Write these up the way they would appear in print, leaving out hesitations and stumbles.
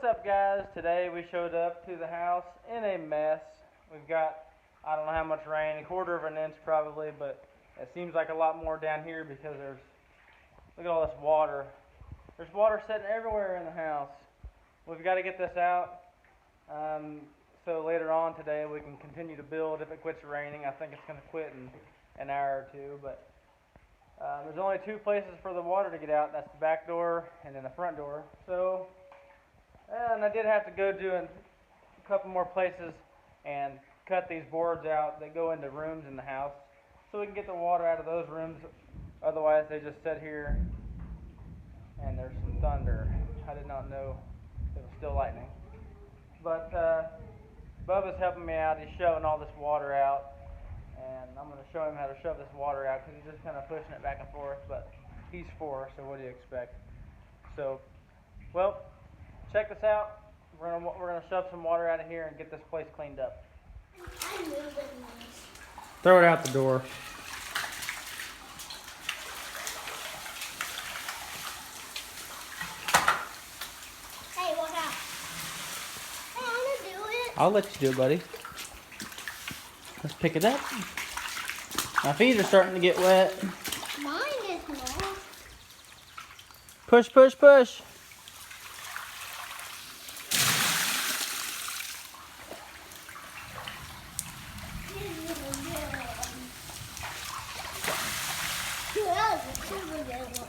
What's up, guys? Today we showed up to the house in a mess. We've got, I don't know how much rain, a quarter of an inch probably, but it seems like a lot more down here because look at all this water. There's water sitting everywhere in the house. We've got to get this out, so later on today we can continue to build if it quits raining. I think it's going to quit in an hour or two, but there's only two places for the water to get out. That's the back door and then the front door. So, and I did have to go do a couple more places and cut these boards out that go into rooms in the house so we can get the water out of those rooms. Otherwise, they just sit here and there's some thunder. I did not know it was still lightning. But Bubba's helping me out. He's shoving all this water out. And I'm going to show him how to shove this water out because he's just kind of pushing it back and forth, but he's 4, so what do you expect? So, well, check this out. We're gonna shove some water out of here and get this place cleaned up. Throw it out the door. Hey, watch out. Hey, I want to do it. I'll let you do it, buddy. Let's pick it up. My feet are starting to get wet. Mine is not. Push, push, push.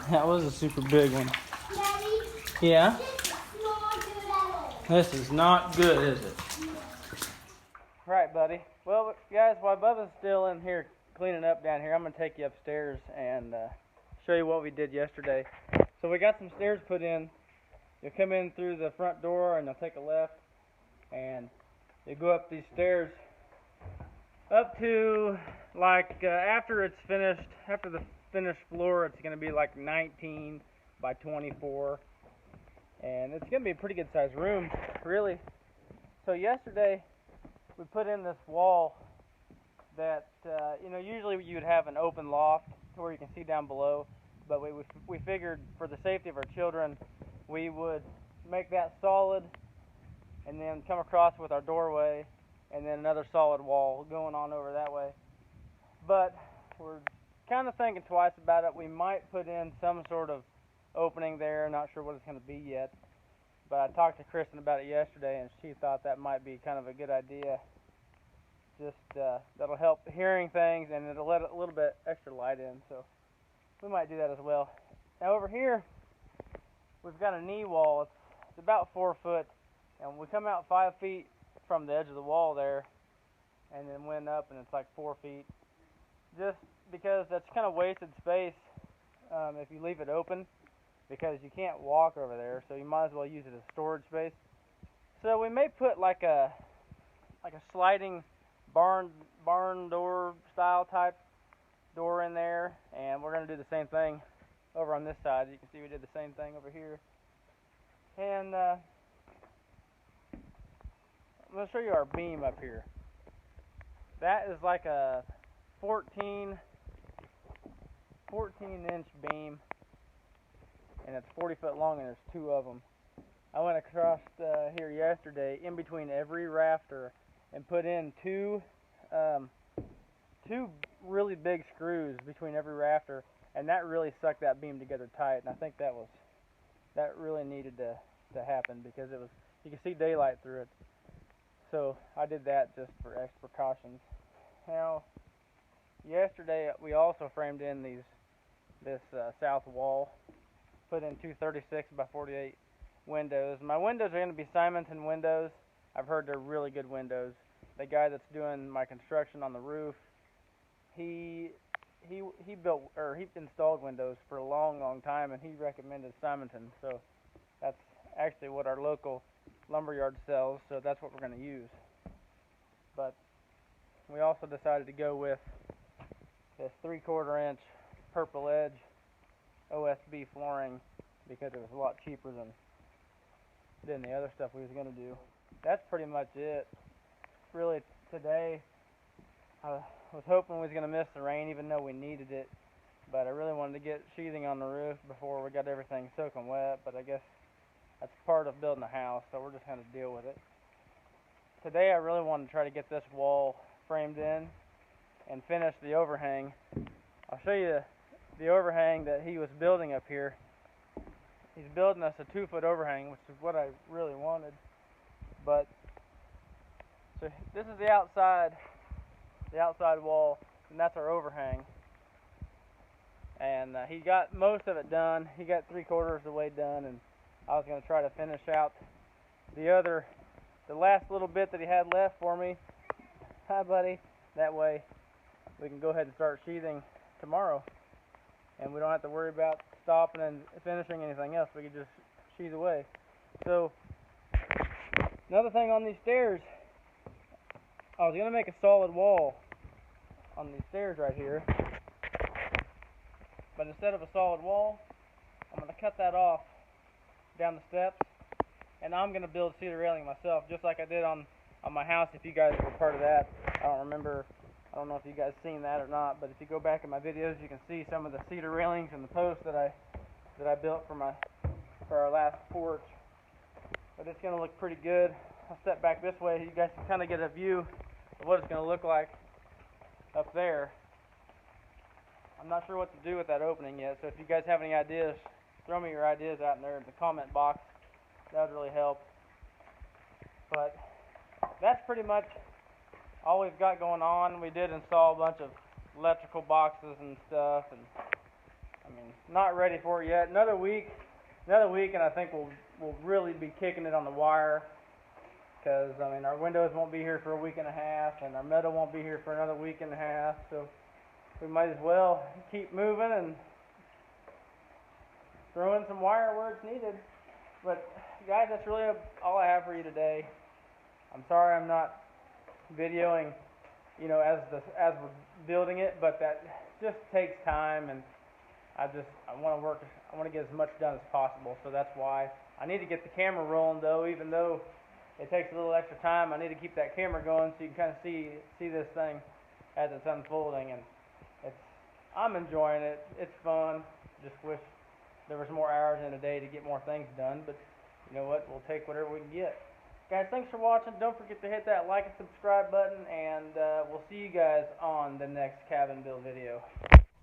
That was a super big one. Daddy, Yeah? this is not good at all. This is not good, is it? Right, buddy. Well, guys, while Bubba's still in here cleaning up down here, I'm going to take you upstairs and show you what we did yesterday. So we got some stairs put in. You'll come in through the front door and you'll take a left and you go up these stairs up to after it's finished, after the finished floor, it's going to be like 19 by 24. And it's going to be a pretty good sized room, really. So yesterday we put in this wall that, usually you would have an open loft where you can see down below, but we figured for the safety of our children, we would make that solid and then come across with our doorway and then another solid wall going on over that way. But we're kind of thinking twice about it. We might put in some sort of opening there, not sure what it's going to be yet. But I talked to Kristen about it yesterday, and she thought that might be kind of a good idea. Just that'll help hearing things, and it'll let a little bit extra light in. So we might do that as well. Now over here, we've got a knee wall. It's about 4 foot, and we come out 5 feet from the edge of the wall there, and then went up, and it's like 4 feet. Just because that's kind of wasted space if you leave it open, because you can't walk over there, so you might as well use it as storage space. So we may put like a sliding barn door style type door in there, and we're going to do the same thing over on this side. You can see we did the same thing over here. And I'm going to show you our beam up here. That is like a 14 inch beam, and it's 40 foot long, and there's 2 of them. I went across here yesterday in between every rafter and put in two really big screws between every rafter, and that really sucked that beam together tight, and I think that really needed to happen because you can see daylight through it. So I did that just for extra precautions. Now, yesterday we also framed in this south wall, put in 2 36 by 48 windows. My windows are going to be Simonton windows. I've heard they're really good windows. The guy that's doing my construction on the roof, he installed windows for a long time, and he recommended Simonton. So that's actually what our local lumberyard sells, so that's what we're going to use. But we also decided to go with this 3/4 inch Purple Edge OSB flooring because it was a lot cheaper than the other stuff we was going to do. That's pretty much it. Really, today I was hoping we was going to miss the rain even though we needed it, but I really wanted to get sheathing on the roof before we got everything soaking wet, but I guess That's part of building a house, so we're just going to deal with it. Today I really wanted to try to get this wall framed in and finish the overhang. I'll show you the overhang that he was building up here. He's building us a 2-foot overhang, which is what I really wanted. But so this is the outside wall, and that's our overhang. And he got most of it done. He got 3/4 of the way done, and I was going to try to finish out the last little bit that he had left for me. Hi, buddy. That way we can go ahead and start sheathing tomorrow, and we don't have to worry about stopping and finishing anything else. We can just sheathe away. So another thing on these stairs, I was going to make a solid wall on these stairs right here, but instead of a solid wall, I'm going to cut that off down the steps, and I'm going to build cedar railing myself, just like I did on my house. If you guys were part of that, I don't know if you guys seen that or not, but if you go back in my videos, you can see some of the cedar railings and the posts that I built for our last porch. But it's going to look pretty good. I'll step back this way, you guys can kind of get a view of what it's going to look like up there. I'm not sure what to do with that opening yet, so if you guys have any ideas, throw me your ideas out in there in the comment box. That would really help. But that's pretty much all we've got going on. We did install a bunch of electrical boxes and stuff, and I mean, not ready for it yet. Another week, and I think we'll really be kicking it on the wire, because I mean, our windows won't be here for a week and a half, and our metal won't be here for another week and a half. So we might as well keep moving and throw in some wire where it's needed. But guys, that's really all I have for you today. I'm sorry I'm not videoing, as we're building it, but that just takes time, and I want to get as much done as possible. So that's why I need to get the camera rolling, though. Even though it takes a little extra time, I need to keep that camera going so you can kind of see this thing as it's unfolding, and I'm enjoying it. It's fun. Just wish there was more hours in a day to get more things done, but you know what? We'll take whatever we can get. Guys, thanks for watching. Don't forget to hit that like and subscribe button, and we'll see you guys on the next cabin build video.